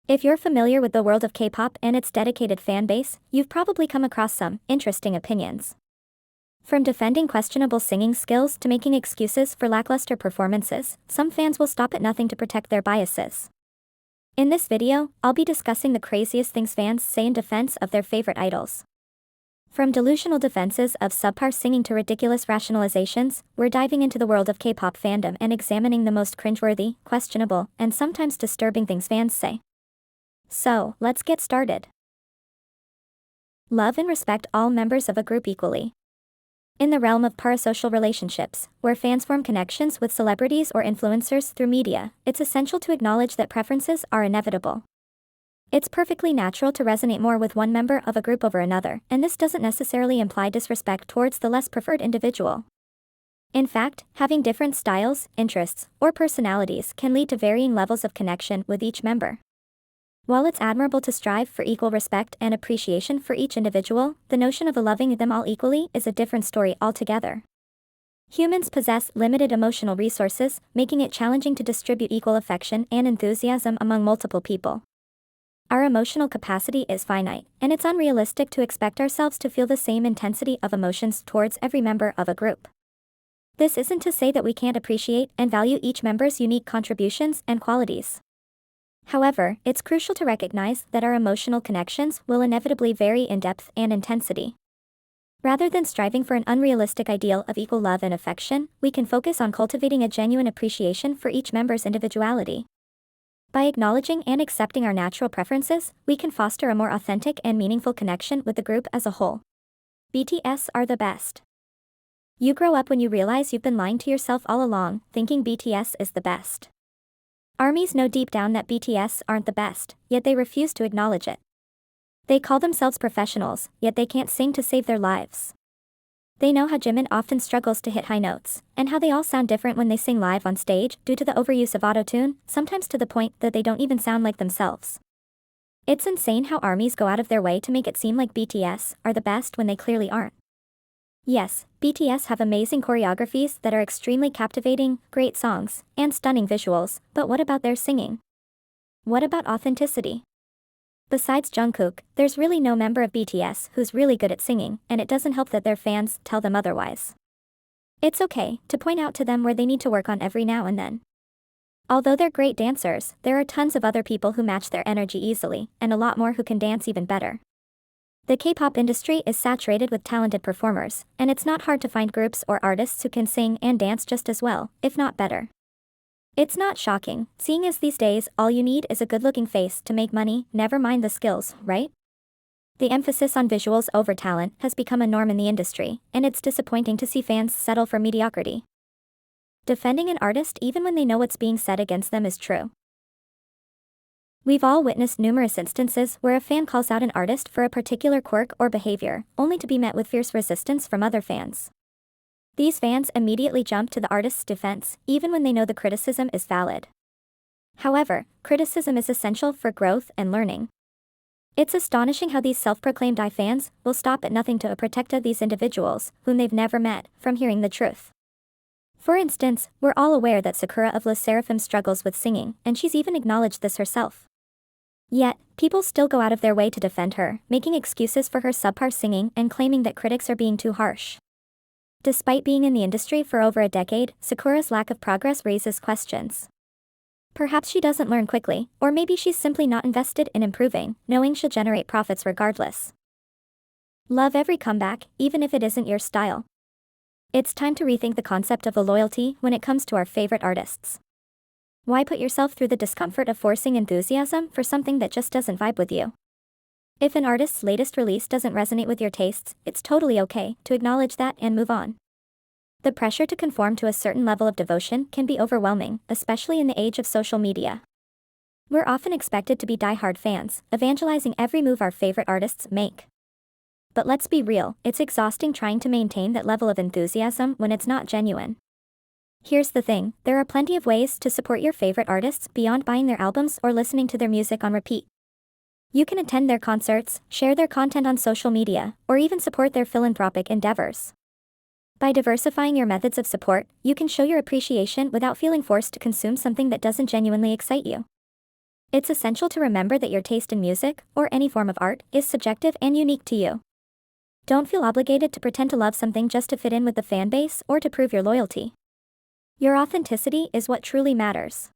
If you're familiar with the world of K-pop and its dedicated fan base, you've probably come across some interesting opinions. From defending questionable singing skills to making excuses for lackluster performances, some fans will stop at nothing to protect their biases. In this video, I'll be discussing the craziest things fans say in defense of their favorite idols. From delusional defenses of subpar singing to ridiculous rationalizations, we're diving into the world of K-pop fandom and examining the most cringeworthy, questionable, and sometimes disturbing things fans say. So, let's get started. Love and respect all members of a group equally. In the realm of parasocial relationships, where fans form connections with celebrities or influencers through media, it's essential to acknowledge that preferences are inevitable. It's perfectly natural to resonate more with one member of a group over another, and this doesn't necessarily imply disrespect towards the less preferred individual. In fact, having different styles, interests, or personalities can lead to varying levels of connection with each member. While it's admirable to strive for equal respect and appreciation for each individual, the notion of loving them all equally is a different story altogether. Humans possess limited emotional resources, making it challenging to distribute equal affection and enthusiasm among multiple people. Our emotional capacity is finite, and it's unrealistic to expect ourselves to feel the same intensity of emotions towards every member of a group. This isn't to say that we can't appreciate and value each member's unique contributions and qualities. However, it's crucial to recognize that our emotional connections will inevitably vary in depth and intensity. Rather than striving for an unrealistic ideal of equal love and affection, we can focus on cultivating a genuine appreciation for each member's individuality. By acknowledging and accepting our natural preferences, we can foster a more authentic and meaningful connection with the group as a whole. BTS are the best. You grow up when you realize you've been lying to yourself all along, thinking BTS is the best. ARMYs know deep down that BTS aren't the best, yet they refuse to acknowledge it. They call themselves professionals, yet they can't sing to save their lives. They know how Jimin often struggles to hit high notes, and how they all sound different when they sing live on stage due to the overuse of auto-tune, sometimes to the point that they don't even sound like themselves. It's insane how ARMYs go out of their way to make it seem like BTS are the best when they clearly aren't. Yes, BTS have amazing choreographies that are extremely captivating, great songs, and stunning visuals, but what about their singing? What about authenticity? Besides Jungkook, there's really no member of BTS who's really good at singing, and it doesn't help that their fans tell them otherwise. It's okay to point out to them where they need to work on every now and then. Although they're great dancers, there are tons of other people who match their energy easily, and a lot more who can dance even better. The K-pop industry is saturated with talented performers, and it's not hard to find groups or artists who can sing and dance just as well, if not better. It's not shocking, seeing as these days all you need is a good-looking face to make money, never mind the skills, right? The emphasis on visuals over talent has become a norm in the industry, and it's disappointing to see fans settle for mediocrity. Defending an artist even when they know what's being said against them is true. We've all witnessed numerous instances where a fan calls out an artist for a particular quirk or behavior, only to be met with fierce resistance from other fans. These fans immediately jump to the artist's defense, even when they know the criticism is valid. However, criticism is essential for growth and learning. It's astonishing how these self-proclaimed fans will stop at nothing to protect these individuals, whom they've never met, from hearing the truth. For instance, we're all aware that Sakura of LE SSERAFIM struggles with singing, and she's even acknowledged this herself. Yet, people still go out of their way to defend her, making excuses for her subpar singing and claiming that critics are being too harsh. Despite being in the industry for over a decade, Sakura's lack of progress raises questions. Perhaps she doesn't learn quickly, or maybe she's simply not invested in improving, knowing she'll generate profits regardless. Love every comeback, even if it isn't your style. It's time to rethink the concept of loyalty when it comes to our favorite artists. Why put yourself through the discomfort of forcing enthusiasm for something that just doesn't vibe with you? If an artist's latest release doesn't resonate with your tastes, it's totally okay to acknowledge that and move on. The pressure to conform to a certain level of devotion can be overwhelming, especially in the age of social media. We're often expected to be die-hard fans, evangelizing every move our favorite artists make. But let's be real, it's exhausting trying to maintain that level of enthusiasm when it's not genuine. Here's the thing, there are plenty of ways to support your favorite artists beyond buying their albums or listening to their music on repeat. You can attend their concerts, share their content on social media, or even support their philanthropic endeavors. By diversifying your methods of support, you can show your appreciation without feeling forced to consume something that doesn't genuinely excite you. It's essential to remember that your taste in music, or any form of art, is subjective and unique to you. Don't feel obligated to pretend to love something just to fit in with the fan base or to prove your loyalty. Your authenticity is what truly matters.